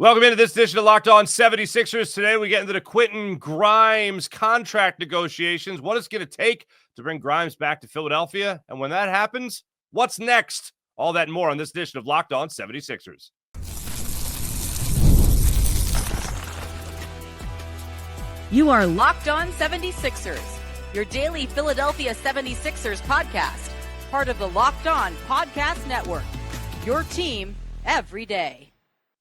Welcome into this edition of Locked On 76ers. Today we get into the Quentin Grimes contract negotiations. What it's going to take to bring Grimes back to Philadelphia? And when that happens, what's next? All that and more on this edition of Locked On 76ers. You are Locked On 76ers, your daily Philadelphia 76ers podcast, part of the Locked On Podcast Network, your team every day.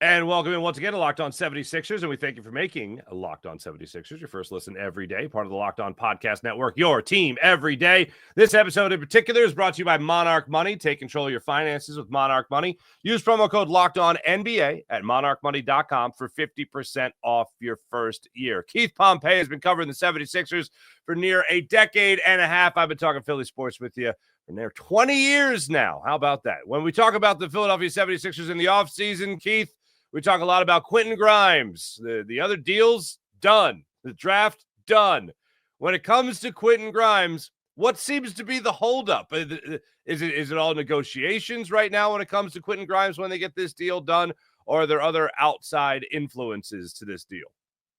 And welcome in once again to Locked On 76ers, and we thank you for making Locked On 76ers your first listen every day, part of the Locked On Podcast Network, your team every day. This episode in particular is brought to you by Monarch Money. Take control of your finances with Monarch Money. Use promo code LOCKEDONNBA at monarchmoney.com for 50% off your first year. Keith Pompey has been covering the 76ers for near a decade and a half. I've been talking Philly sports with you for near 20 years now. How about that? When we talk about the Philadelphia 76ers in the offseason, Keith, we talk a lot about Quentin Grimes. The other deals, done. The draft, done. When it comes to Quentin Grimes, what seems to be the holdup? Is it all negotiations right now when it comes to Quentin Grimes when they get this deal done? Or are there other outside influences to this deal?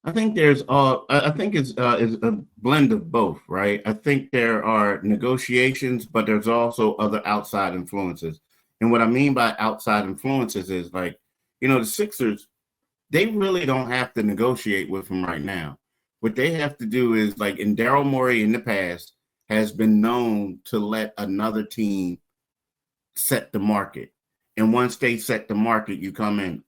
I think it's a blend of both, right? I think there are negotiations, but there's also other outside influences. And what I mean by outside influences is like, the Sixers, they really don't have to negotiate with him right now. What they have to do is, like, in Daryl Morey in the past has been known to let another team set the market. And once they set the market, you come in.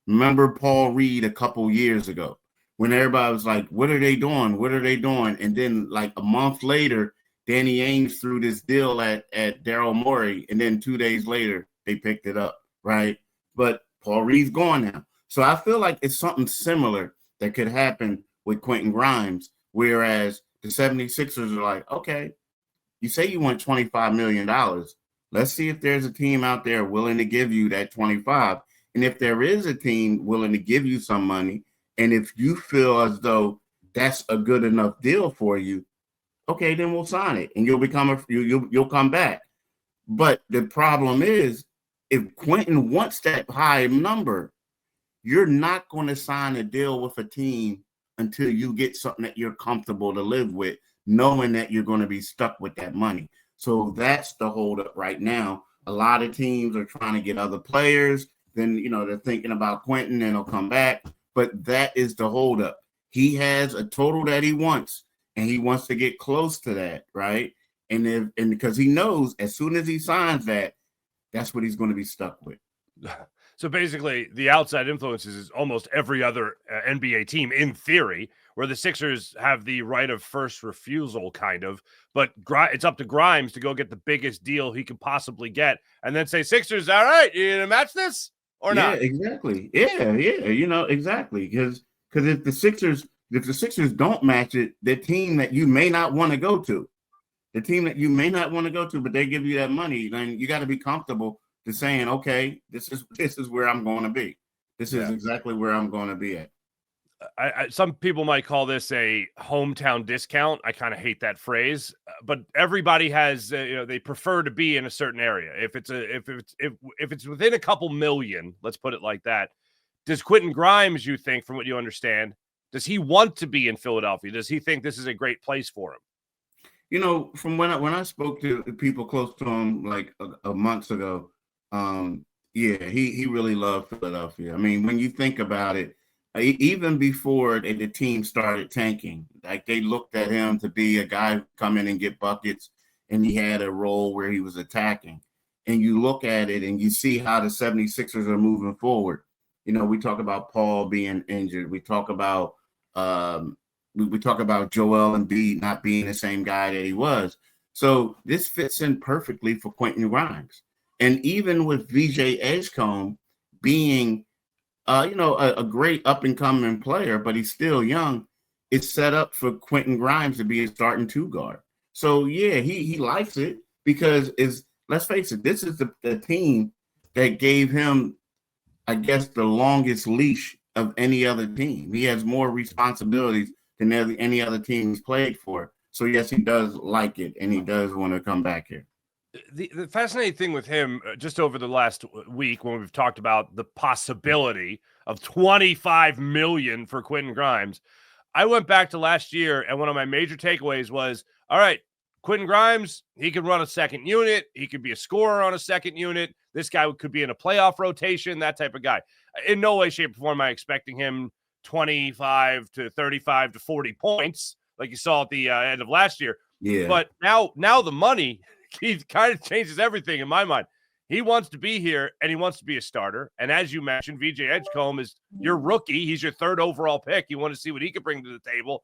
Remember Paul Reed a couple years ago when everybody was like, what are they doing? What are they doing? And then, like, a month later, Danny Ainge threw this deal at Daryl Morey. And then 2 days later, they picked it up, right? But Paul Reed's gone now. So I feel like it's something similar that could happen with Quentin Grimes, whereas the 76ers are like, okay, you say you want $25 million. Let's see if there's a team out there willing to give you that 25. And if there is a team willing to give you some money, and if you feel as though that's a good enough deal for you, okay, then we'll sign it and you'll come back. But the problem is, if Quentin wants that high number, you're not going to sign a deal with a team until you get something that you're comfortable to live with, knowing that you're going to be stuck with that money. So that's the holdup right now. A lot of teams are trying to get other players. Then, they're thinking about Quentin and he'll come back. But that is the holdup. He has a total that he wants, and he wants to get close to that, right? And because he knows as soon as he signs that, that's what he's going to be stuck with. So basically, the outside influences is almost every other NBA team in theory, where the Sixers have the right of first refusal, kind of. But it's up to Grimes to go get the biggest deal he could possibly get, and then say, Sixers, all right, you gonna match this or not? Yeah, exactly. Yeah, exactly. Because if the Sixers don't match it, the team that you may not want to go to. But they give you that money, then you got to be comfortable to saying, okay, this is where I'm going to be. This is exactly where I'm going to be at. Some people might call this a hometown discount. I kind of hate that phrase, but everybody has, they prefer to be in a certain area. If it's within a couple million, let's put it like that. Does Quentin Grimes, you think, from what you understand, does he want to be in Philadelphia? Does he think this is a great place for him? From when I spoke to people close to him like a month ago, he really loved Philadelphia. I mean, when you think about it, even before the team started tanking, like they looked at him to be a guy who come in and get buckets, and he had a role where he was attacking. And you look at it and you see how the 76ers are moving forward. We talk about Paul being injured. We talk about We talk about Joel Embiid not being the same guy that he was. So this fits in perfectly for Quentin Grimes. And even with VJ Edgecombe being, a great up-and-coming player, but he's still young, it's set up for Quentin Grimes to be a starting two guard. So, yeah, he likes it because, let's face it, this is the team that gave him, I guess, the longest leash of any other team. He has more responsibilities than any other team he's played for. So, yes, he does like it, and he does want to come back here. The fascinating thing with him, just over the last week when we've talked about the possibility of $25 million for Quentin Grimes. I went back to last year, and one of my major takeaways was, all right, Quentin Grimes, he can run a second unit. He could be a scorer on a second unit. This guy could be in a playoff rotation, that type of guy. In no way, shape, or form am I expecting him 25 to 35 to 40 points like you saw at the end of last year. Yeah. But now the money, he kind of changes everything in my mind. He wants to be here, and he wants to be a starter. And as you mentioned, VJ Edgecombe is your rookie. He's your third overall pick. You want to see what he can bring to the table.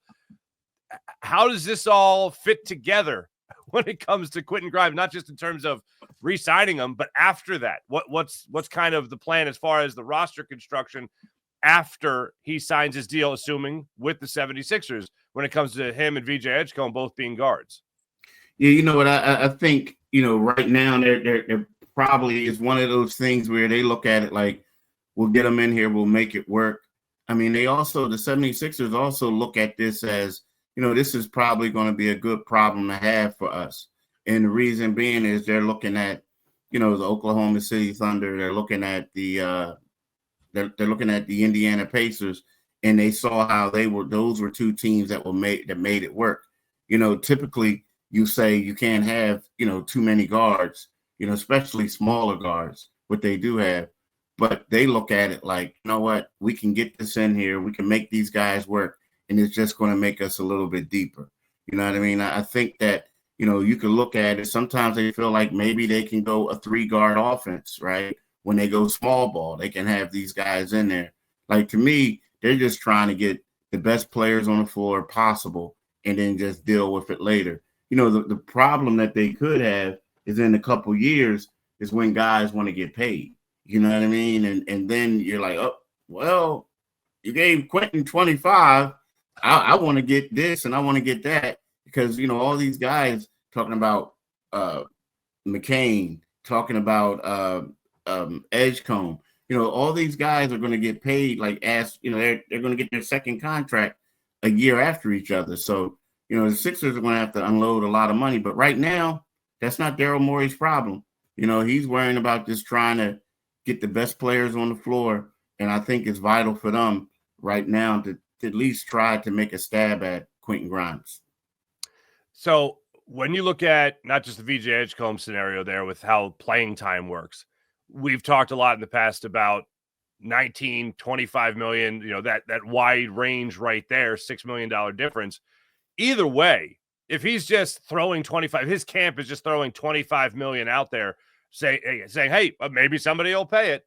How does this all fit together when it comes to Quentin Grimes, not just in terms of re-signing him, but after that? What's kind of the plan as far as the roster construction after he signs his deal, assuming with the 76ers, when it comes to him and VJ Edgecombe both being guards? Yeah, you know what? I think, right now they're probably is one of those things where they look at it like, we'll get them in here, we'll make it work. I mean, the 76ers also look at this as, this is probably going to be a good problem to have for us. And the reason being is they're looking at, the Oklahoma City Thunder, they're looking at the they're looking at the Indiana Pacers, and they saw how those were two teams that made it work. Typically you say you can't have, too many guards, especially smaller guards, what they do have. But they look at it like, you know what, we can get this in here, we can make these guys work, and it's just going to make us a little bit deeper. You know what I mean? I think that, you can look at it. Sometimes they feel like maybe they can go a 3-guard offense, right? When they go small ball, they can have these guys in there. Like, to me, they're just trying to get the best players on the floor possible and then just deal with it later. The problem that they could have is in a couple years is when guys want to get paid. You know what I mean? And then you're like, oh, well, you gave Quentin 25. I want to get this and I want to get that because, all these guys talking about McCain, talking about Edgecombe, all these guys are going to get paid they're going to get their second contract a year after each other. So, the Sixers are going to have to unload a lot of money. But right now, that's not Daryl Morey's problem. He's worrying about just trying to get the best players on the floor. And I think it's vital for them right now to at least try to make a stab at Quentin Grimes. So when you look at not just the VJ Edgecombe scenario there with how playing time works, we've talked a lot in the past about 19, 25 million, that wide range right there, $6 million difference. Either way, if he's just throwing 25, his camp is just throwing 25 million out there, saying, hey, maybe somebody will pay it.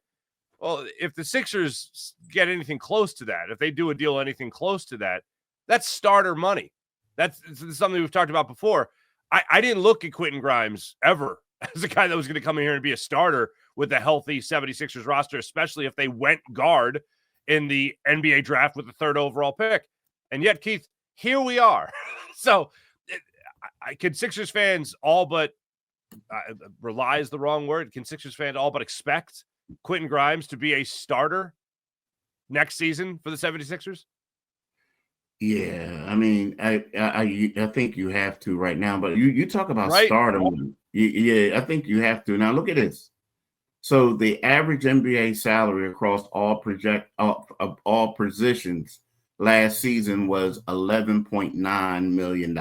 Well, if the Sixers get anything close to that, if they do a deal anything close to that, that's starter money. That's something we've talked about before. I didn't look at Quentin Grimes ever as a guy that was going to come in here and be a starter with a healthy 76ers roster, especially if they went guard in the NBA draft with the 3rd overall pick. And yet, Keith, here we are. So can Sixers fans all but rely is the wrong word. Can Sixers fans all but expect Quentin Grimes to be a starter next season for the 76ers? Yeah, I mean, I think you have to right now, but you talk about stardom. Yeah, I think you have to. Now look at this. So the average NBA salary across all positions last season was $11.9 million,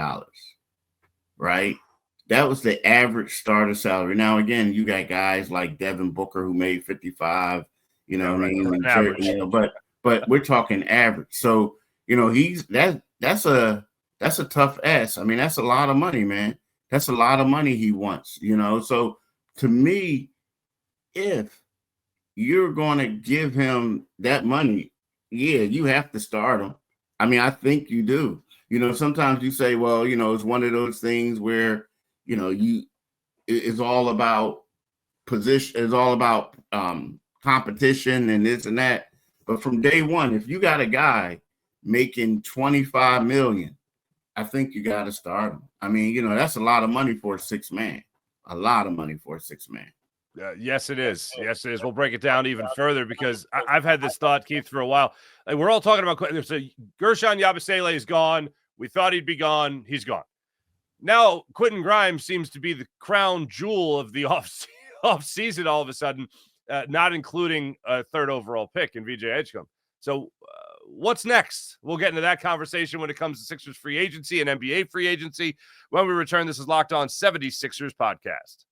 right? That was the average starter salary. Now, again, you got guys like Devin Booker who made 55, but we're talking average. So, that's a tough ass. I mean, that's a lot of money, man. That's a lot of money he wants, So to me, if you're going to give him that money, yeah, you have to start him. I mean, I think you do. Sometimes you say, well, it's one of those things where, it's all about position, it's all about competition and this and that. But from day one, if you got a guy making $25 million, I think you got to start him. I mean, that's a lot of money for a 6-man. A lot of money for a 6-man. Yes, it is. Yes, it is. We'll break it down even further because I've had this thought, Keith, for a while. Like, we're all talking about so Gershon Yabusele is gone. We thought he'd be gone. He's gone. Now, Quentin Grimes seems to be the crown jewel of the off season all of a sudden. not including a third overall pick in VJ Edgecombe. So what's next? We'll get into that conversation when it comes to Sixers free agency and NBA free agency. When we return, this is Locked On 76ers podcast.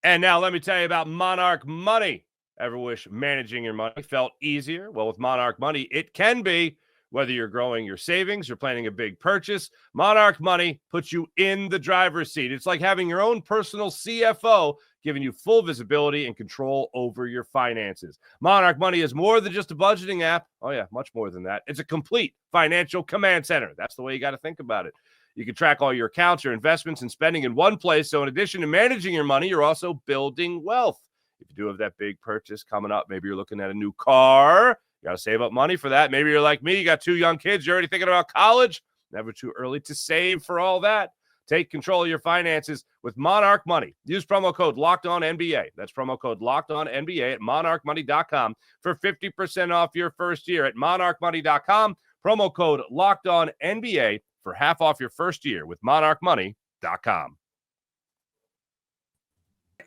And now let me tell you about Monarch Money. Ever wish managing your money felt easier? Well, with Monarch Money, it can be. Whether you're growing your savings, you're planning a big purchase, Monarch Money puts you in the driver's seat. It's like having your own personal CFO, giving you full visibility and control over your finances. Monarch Money is more than just a budgeting app. Oh, yeah, much more than that. It's a complete financial command center. That's the way you got to think about it. You can track all your accounts, your investments, and spending in one place. So in addition to managing your money, you're also building wealth. If you do have that big purchase coming up, maybe you're looking at a new car. You got to save up money for that. Maybe you're like me. You got 2 young kids. You're already thinking about college. Never too early to save for all that. Take control of your finances with Monarch Money. Use promo code LOCKEDONNBA. That's promo code LOCKEDONNBA at monarchmoney.com for 50% off your first year at monarchmoney.com. Promo code LOCKEDONNBA for half off your first year with monarchmoney.com.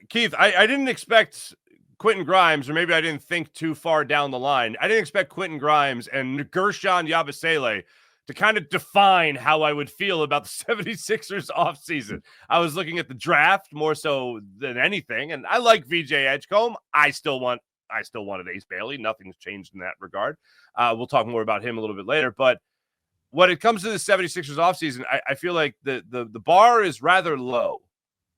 Keith, I didn't expect Quentin Grimes, or maybe I didn't think too far down the line. I didn't expect Quentin Grimes and Gershon Yabusele to kind of define how I would feel about the 76ers offseason. I was looking at the draft more so than anything, and I like VJ Edgecombe. I still wanted Ace Bailey. Nothing's changed in that regard. We'll talk more about him a little bit later, but when it comes to the 76ers offseason, I feel like the bar is rather low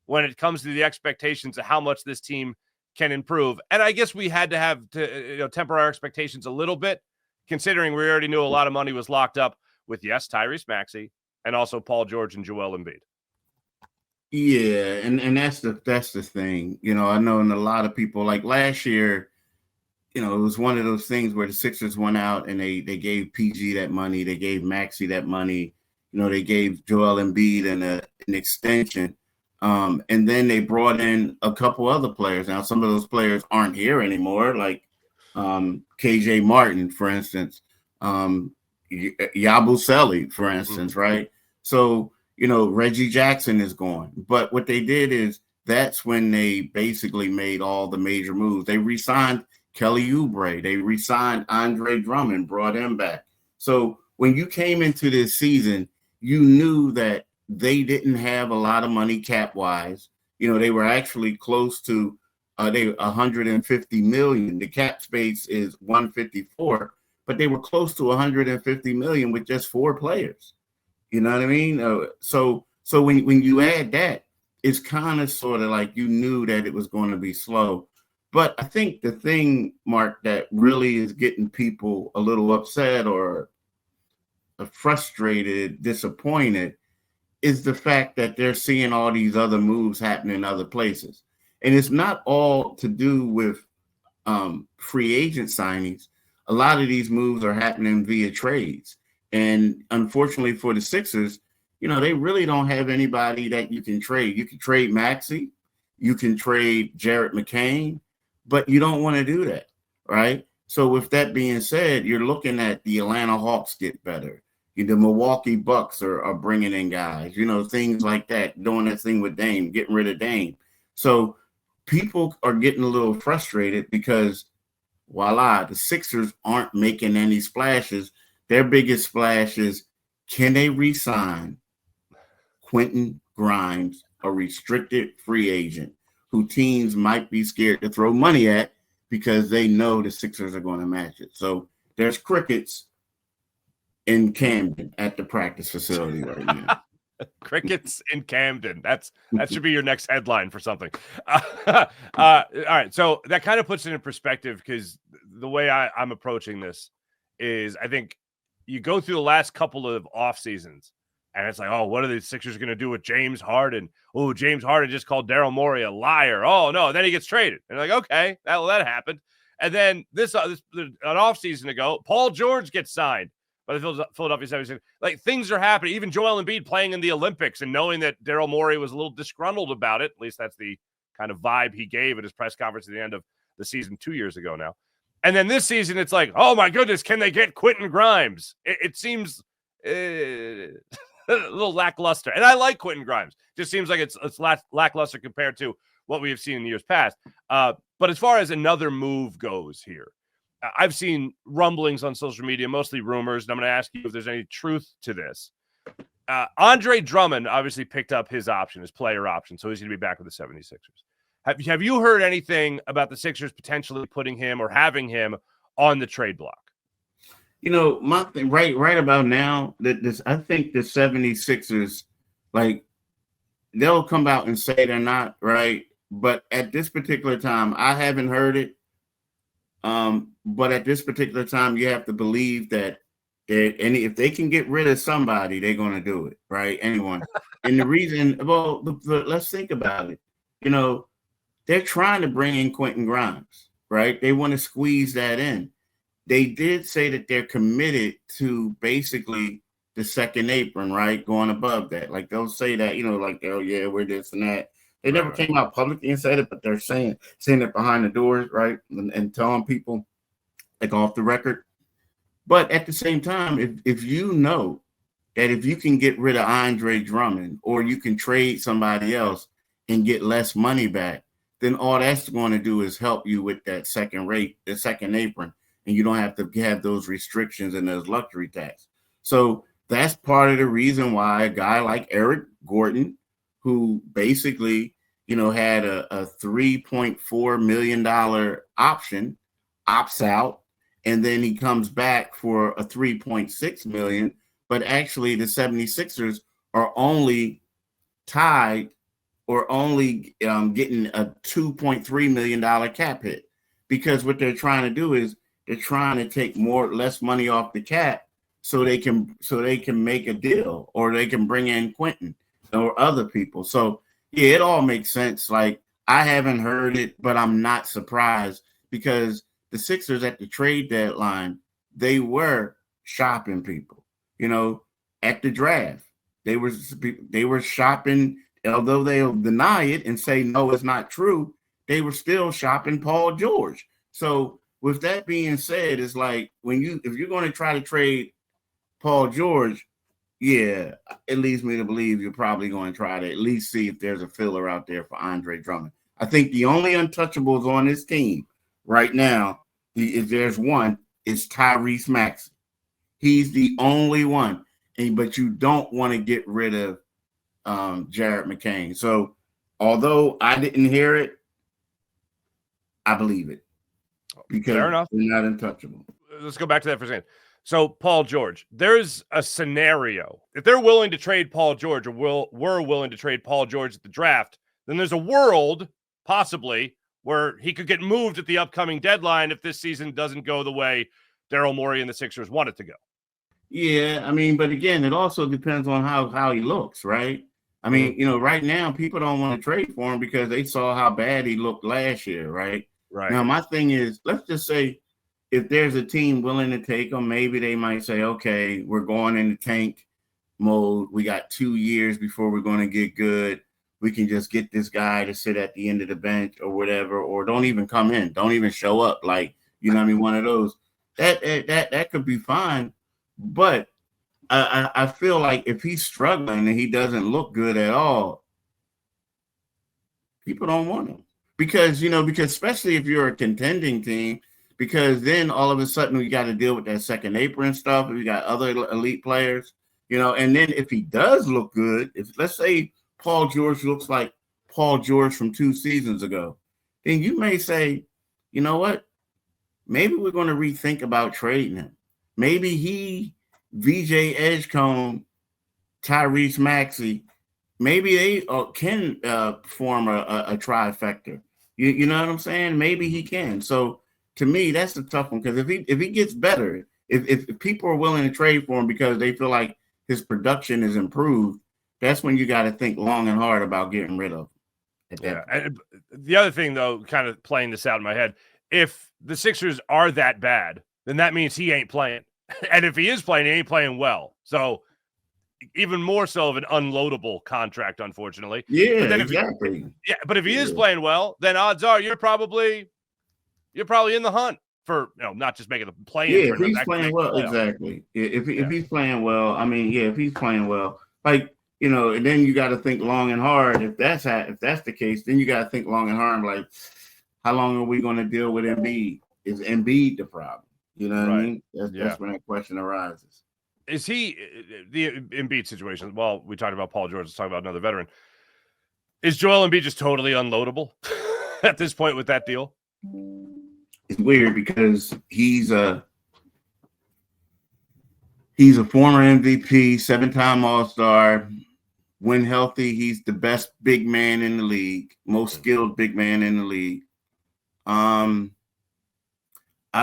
when it comes to the expectations of how much this team can improve. And I guess we had to have to temper our expectations a little bit, considering we already knew a lot of money was locked up with, yes, Tyrese Maxey, and also Paul George and Joel Embiid. Yeah, and that's the thing. I know, and a lot of people, like last year, it was one of those things where the Sixers went out and they gave PG that money, they gave Maxey that money, they gave Joel Embiid an extension. And then they brought in a couple other players. Now, some of those players aren't here anymore, like KJ Martin, for instance, Yabusele, for instance, right? So, Reggie Jackson is gone. But what they did is that's when they basically made all the major moves. They re-signed Kelly Oubre. They re-signed Andre Drummond, brought him back. So when you came into this season, you knew that they didn't have a lot of money cap-wise. They were actually close to they $150 million. The cap space is 154, but they were close to $150 million with just 4 players. You know what I mean? So when you add that, it's kind of sort of like you knew that it was going to be slow. But I think the thing, Mark, that really is getting people a little upset or frustrated, disappointed, is the fact that they're seeing all these other moves happen in other places. And it's not all to do with free agent signings. A lot of these moves are happening via trades. And unfortunately for the Sixers, they really don't have anybody that you can trade. You can trade Maxey, you can trade Jarrett McCain, but you don't want to do that, right? So with that being said, you're looking at the Atlanta Hawks get better. The Milwaukee Bucks are bringing in guys, things like that, doing that thing with Dame, getting rid of Dame. So people are getting a little frustrated because, voila, the Sixers aren't making any splashes. Their biggest splash is, can they re-sign Quentin Grimes, a restricted free agent who teams might be scared to throw money at because they know the Sixers are going to match it. So there's crickets in Camden at the practice facility right now. Crickets in Camden. That should be your next headline for something. All right. So that kind of puts it in perspective, because the way I'm approaching this is, I think you go through the last couple of off seasons and it's like, oh, what are the Sixers going to do with James Harden? Oh, James Harden just called Daryl Morey a liar. Oh no. And then he gets traded. And like, okay, that happened. And then an off season ago, Paul George gets signed by the Philadelphia 76ers. Like, things are happening. Even Joel Embiid playing in the Olympics and knowing that Daryl Morey was a little disgruntled about it. At least that's the kind of vibe he gave at his press conference at the end of the season 2 years ago now. And then this season, it's like, oh my goodness, can they get Quentin Grimes? It seems a little lackluster. And I like Quentin Grimes. Just seems like it's lackluster compared to what we have seen in years past. But as far as another move goes here, I've seen rumblings on social media, mostly rumors, and I'm going to ask you if there's any truth to this. Andre Drummond obviously picked up his option, his player option, so he's going to be back with the 76ers. Have you heard anything about the Sixers potentially putting him or having him on the trade block? My thing right about now, I think the 76ers, like, they'll come out and say they're not, right? But at this particular time, I haven't heard it. But at this particular time, you have to believe that if they can get rid of somebody, they're going to do it, right? Anyone. And the reason, well, let's think about it. They're trying to bring in Quentin Grimes, right? They want to squeeze that in. They did say that they're committed to basically the second apron, right? Going above that. Like, they'll say that, like, oh, yeah, we're this and that. They never came out publicly and said it, but they're saying it behind the doors, right? And telling people, like, off the record. But at the same time, if you know that if you can get rid of Andre Drummond or you can trade somebody else and get less money back, then all that's going to do is help you with that second apron, and you don't have to have those restrictions and those luxury tax. So that's part of the reason why a guy like Eric Gordon, who basically, had a $3.4 million option, opts out, and then he comes back for a $3.6 million. But actually, the 76ers are only tied or only getting a $2.3 million cap hit, because what they're trying to do is they're trying to take less money off the cap so they can make a deal, or they can bring in Quentin or other people. So yeah, it all makes sense. Like, I haven't heard it, but I'm not surprised, because the Sixers at the trade deadline, they were shopping people, at the draft. They were shopping, although they'll deny it and say, no, it's not true. They were still shopping Paul George. So with that being said, it's like, if you're going to try to trade Paul George, yeah, it leads me to believe you're probably going to try to at least see if there's a filler out there for Andre Drummond. I think the only untouchables on this team right now, if there's one, is Tyrese Maxey. He's the only one. But you don't want to get rid of Jared McCain. So although I didn't hear it, I believe it, because fair enough. They're not untouchable. Let's go back to that for a second. So Paul George, there's a scenario. If they're willing to trade Paul George, or were willing to trade Paul George at the draft, then there's a world possibly where he could get moved at the upcoming deadline if this season doesn't go the way Daryl Morey and the Sixers want it to go. Yeah, but again, it also depends on how he looks, right? Right now, people don't want to trade for him because they saw how bad he looked last year, right? Right. Now, my thing is, let's just say if there's a team willing to take him, maybe they might say, okay, we're going into tank mode. We got 2 years before we're going to get good. We can just get this guy to sit at the end of the bench or whatever, or don't even come in, don't even show up. Like, one of those. That could be fine. But I feel like if he's struggling and he doesn't look good at all, people don't want him. Because especially if you're a contending team, because then all of a sudden we got to deal with that second apron stuff. We got other elite players, and then if he does look good, if let's say Paul George looks like Paul George from 2 seasons ago, then you may say, you know what? Maybe we're going to rethink about trading him. Maybe VJ Edgecombe, Tyrese Maxey, maybe they can form a trifecta. You know what I'm saying? Maybe he can. So to me, that's a tough one, because if he gets better, if people are willing to trade for him because they feel like his production is improved, that's when you got to think long and hard about getting rid of him. Yeah. And the other thing, though, kind of playing this out in my head, if the Sixers are that bad, then that means he ain't playing. And if he is playing, he ain't playing well. So even more so of an unloadable contract, unfortunately. Yeah, exactly. But if he is playing well, then odds are you're probably in the hunt for, not just making the play. Yeah, if he's playing well, exactly. If he's playing well, if he's playing well, like and then you got to think long and hard. If that's the case, then you got to think long and hard. Like, how long are we going to deal with Embiid? Is Embiid the problem? You know what I mean? That's when that question arises. Is he the Embiid situation? Well, we talked about Paul George. Let's talk about another veteran. Is Joel Embiid just totally unloadable at this point with that deal? It's weird because he's a former MVP, 7-time All-Star. When healthy, he's the best big man in the league, most skilled big man in the league. I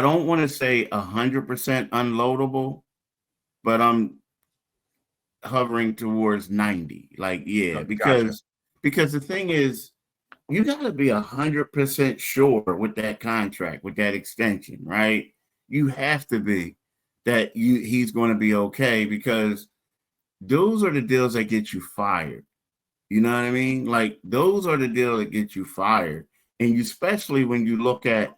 don't want to say 100% unloadable, but I'm hovering towards 90. Like, because the thing is, you got to be 100% sure with that contract, with that extension, right? You have to be that he's going to be okay, because those are the deals that get you fired. You know what I mean? Like, those are the deals that get you fired. And especially when you look at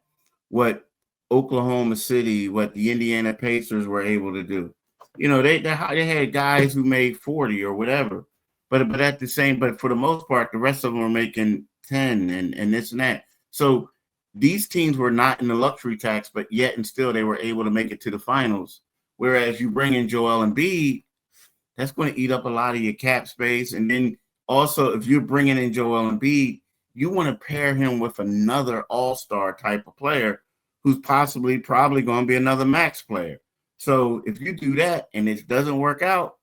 what Oklahoma City, what the Indiana Pacers were able to do. They had guys who made 40 or whatever, but for the most part, the rest of them were making 10 and this and that. So these teams were not in the luxury tax, but yet and still they were able to make it to the finals. Whereas you bring in Joel Embiid, that's going to eat up a lot of your cap space. And then also, if you're bringing in Joel Embiid, you want to pair him with another all-star type of player who's probably going to be another max player. So if you do that and it doesn't work out,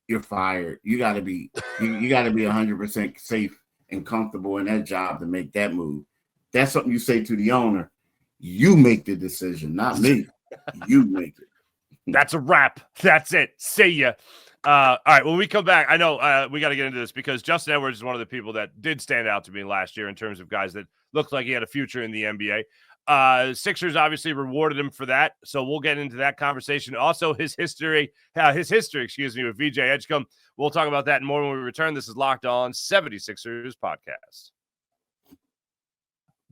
you're fired. You got to be 100% safe and comfortable in that job to make that move. That's something you say to the owner. You make the decision, not me. You make it. That's a wrap. That's it. See ya. All right, when we come back, I know we got to get into this because Justin Edwards is one of the people that did stand out to me last year in terms of guys that looked like he had a future in the NBA. Sixers obviously rewarded him for that, so we'll get into that conversation. Also, his history, with VJ Edgecombe. We'll talk about that and more when we return. This is Locked On 76ers podcast.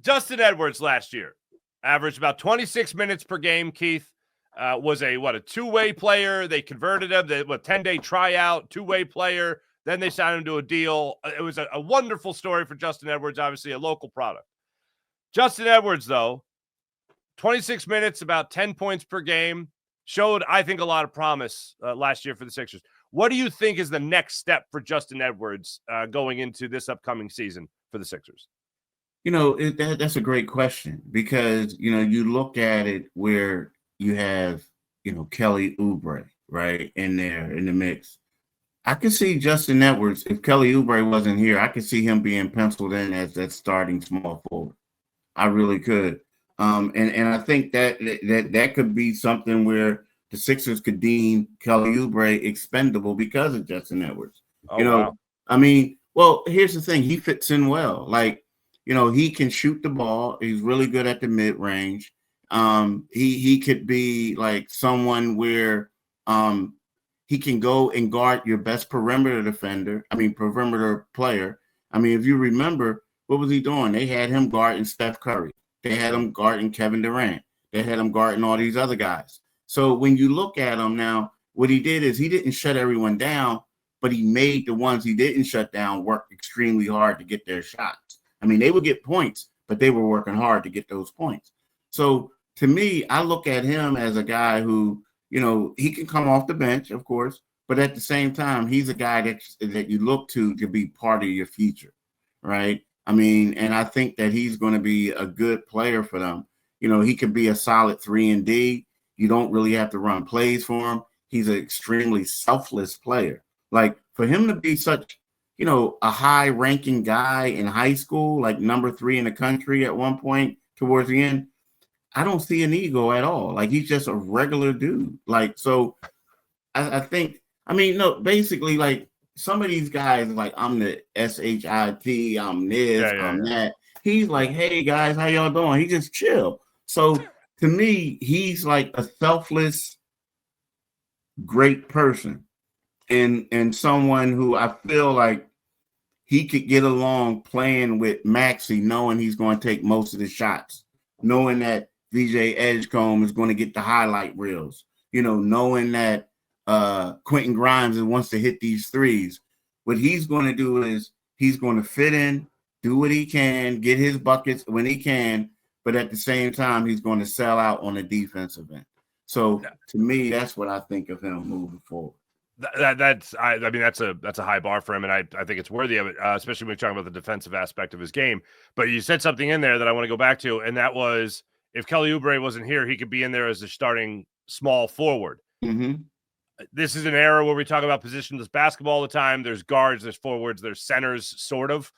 Justin Edwards last year averaged about 26 minutes per game, Keith. Was a two-way player. They converted him. 10-day tryout, two-way player. Then they signed him to a deal. It was a wonderful story for Justin Edwards, obviously a local product. Justin Edwards, though, 26 minutes, about 10 points per game, showed, I think, a lot of promise last year for the Sixers. What do you think is the next step for Justin Edwards going into this upcoming season for the Sixers? That's a great question because, you look at it where you have, Kelly Oubre, right, in there in the mix. I could see Justin Edwards, if Kelly Oubre wasn't here, I could see him being penciled in as that starting small forward. I really could. And I think that could be something where the Sixers could deem Kelly Oubre expendable because of Justin Edwards. Wow. I mean, well, here's the thing. He fits in well. Like, he can shoot the ball. He's really good at the mid-range. He could be like someone where he can go and guard your best perimeter player. I mean, if you remember, what was he doing? They had him guarding Steph Curry. They had him guarding Kevin Durant. They had him guarding all these other guys. So when you look at him now, what he did is he didn't shut everyone down, but he made the ones he didn't shut down work extremely hard to get their shots. I mean, they would get points, but they were working hard to get those points. So to me, I look at him as a guy who, he can come off the bench, of course, but at the same time, he's a guy that you look to be part of your future, right? I mean, and I think that he's going to be a good player for them. He could be a solid 3-and-D. You don't really have to run plays for him. He's an extremely selfless player. Like, for him to be such, a high-ranking guy in high school, like number 3 in the country at one point towards the end, I don't see an ego at all. Like, he's just a regular dude. Like, so I think, basically, like, some of these guys, like, I'm the SHIT, I'm this, I'm that. He's like, hey, guys, how y'all doing? He just chill. So, to me, he's like a selfless, great person and someone who I feel like he could get along playing with Maxey, knowing he's going to take most of the shots, knowing that VJ Edgecombe is going to get the highlight reels, knowing that Quentin Grimes wants to hit these threes. What he's going to do is he's going to fit in, do what he can, get his buckets when he can, but at the same time, he's going to sell out on the defensive end. So to me, that's what I think of him moving forward. That's a high bar for him, and I think it's worthy of it, especially when we're talking about the defensive aspect of his game. But you said something in there that I want to go back to, and that was if Kelly Oubre wasn't here, he could be in there as a starting small forward. Mm-hmm. This is an era where we talk about positionless basketball all the time. There's guards, there's forwards, there's centers, sort of.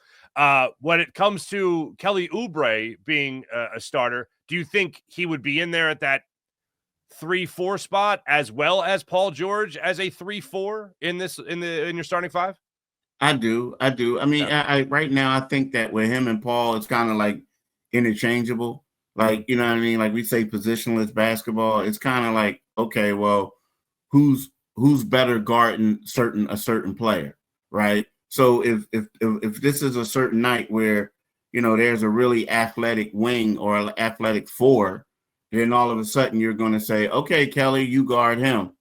When it comes to Kelly Oubre being a starter, do you think he would be in there at that 3-4 spot as well as Paul George as a 3-4 in your starting five? I do. I mean, Yeah. I right now I think that with him and Paul, it's kind of like interchangeable. Like, you know what I mean? Like we say positionless basketball. It's kind of like, okay, well, who's better guarding a certain player, right? So if this is a certain night where, you know, there's a really athletic wing or an athletic four, then all of a sudden you're going to say, okay, Kelly, you guard him.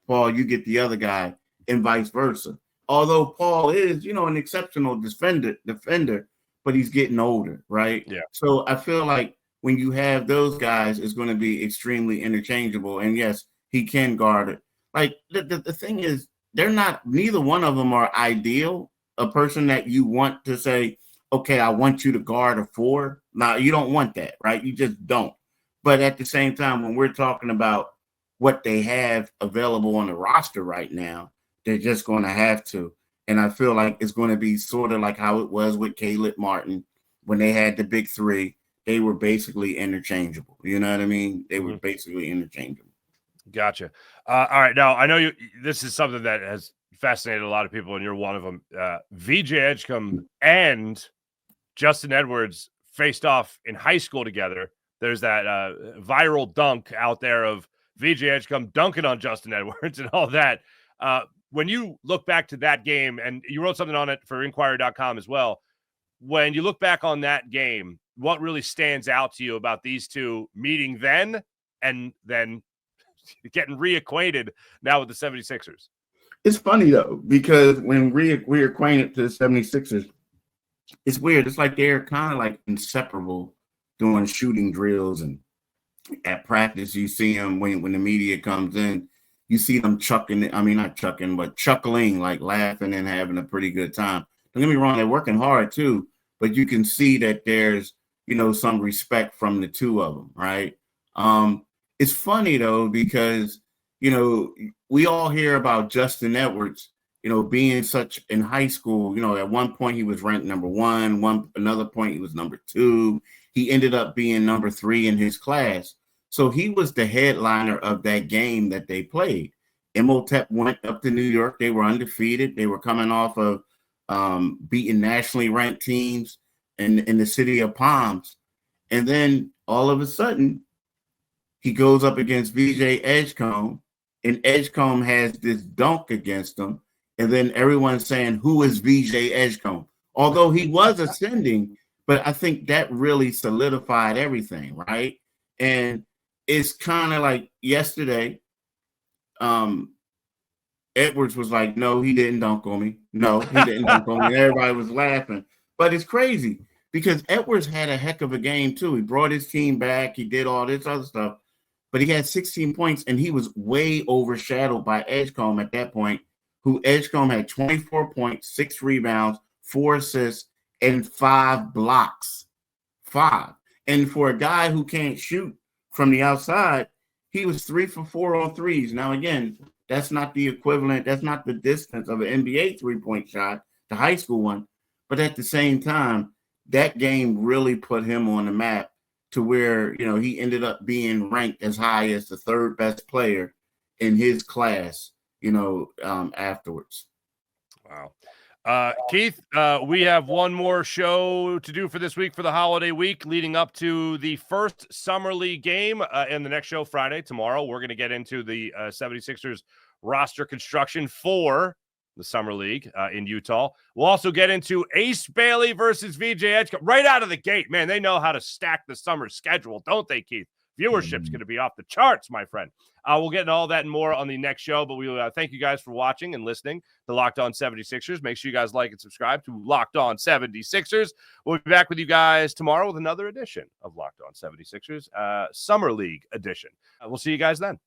Paul, you get the other guy, and vice versa. Although Paul is, you know, an exceptional defender, but he's getting older, right? Yeah. So I feel like when you have those guys, it's going to be extremely interchangeable. And yes, he can guard it. Like the thing is, neither one of them are ideal. A person that you want to say, okay, I want you to guard a four. Now, you don't want that, right? You just don't. But at the same time, when we're talking about what they have available on the roster right now, they're just going to have to. And I feel like it's going to be sort of like how it was with Caleb Martin when they had the big three. They were basically interchangeable. You know what I mean? They were basically interchangeable. Gotcha. All right. Now, I know this is something that has fascinated a lot of people, and you're one of them. VJ Edgecombe and Justin Edwards faced off in high school together. There's that viral dunk out there of VJ Edgecombe dunking on Justin Edwards and all that. When you look back to that game, and you wrote something on it for Inquirer.com as well, when you look back on that game, what really stands out to you about these two meeting then and then getting reacquainted now with the 76ers? It's funny, though, because when we're acquainted to the 76ers, it's weird. It's like they're kind of like inseparable doing shooting drills, and at practice you see them when the media comes in, you see them chuckling, like laughing and having a pretty good time. Don't get me wrong, they're working hard too, but you can see that there's, you know, some respect from the two of them, right? It's funny though, because, you know, we all hear about Justin Edwards, you know, being such in high school. You know, at one point he was ranked number one, another point he was number 2. He ended up being number 3 in his class. So he was the headliner of that game that they played. Imhotep went up to New York. They were undefeated. They were coming off of beating nationally ranked teams in the city of Palms. And then all of a sudden, he goes up against VJ Edgecombe, and Edgecombe has this dunk against him. And then everyone's saying, who is VJ Edgecombe? Although he was ascending, but I think that really solidified everything, right? And it's kind of like yesterday, Edwards was like, no, he didn't dunk on me. No, he didn't dunk on me. Everybody was laughing. But it's crazy because Edwards had a heck of a game too. He brought his team back. He did all this other stuff. But he had 16 points, and he was way overshadowed by Edgecombe at that point, who Edgecombe had 24 points, 6 rebounds, 4 assists, and 5 blocks. 5. And for a guy who can't shoot from the outside, he was 3 for 4 on threes. Now, again, that's not the equivalent. That's not the distance of an NBA three-point shot, the high school one. But at the same time, that game really put him on the map to where, you know, he ended up being ranked as high as the 3rd best player in his class, you know, afterwards. Wow. Keith, we have one more show to do for this week for the holiday week leading up to the first Summer League game. In the next show, Friday, tomorrow, we're going to get into the 76ers roster construction for the Summer League in Utah. We'll also get into Ace Bailey versus VJ Edgecombe right out of the gate. Man, they know how to stack the summer schedule, don't they, Keith? Viewership's going to be off the charts, my friend. We'll get into all that and more on the next show, but we thank you guys for watching and listening to Locked On 76ers. Make sure you guys like and subscribe to Locked On 76ers. We'll be back with you guys tomorrow with another edition of Locked On 76ers, Summer League edition. We'll see you guys then.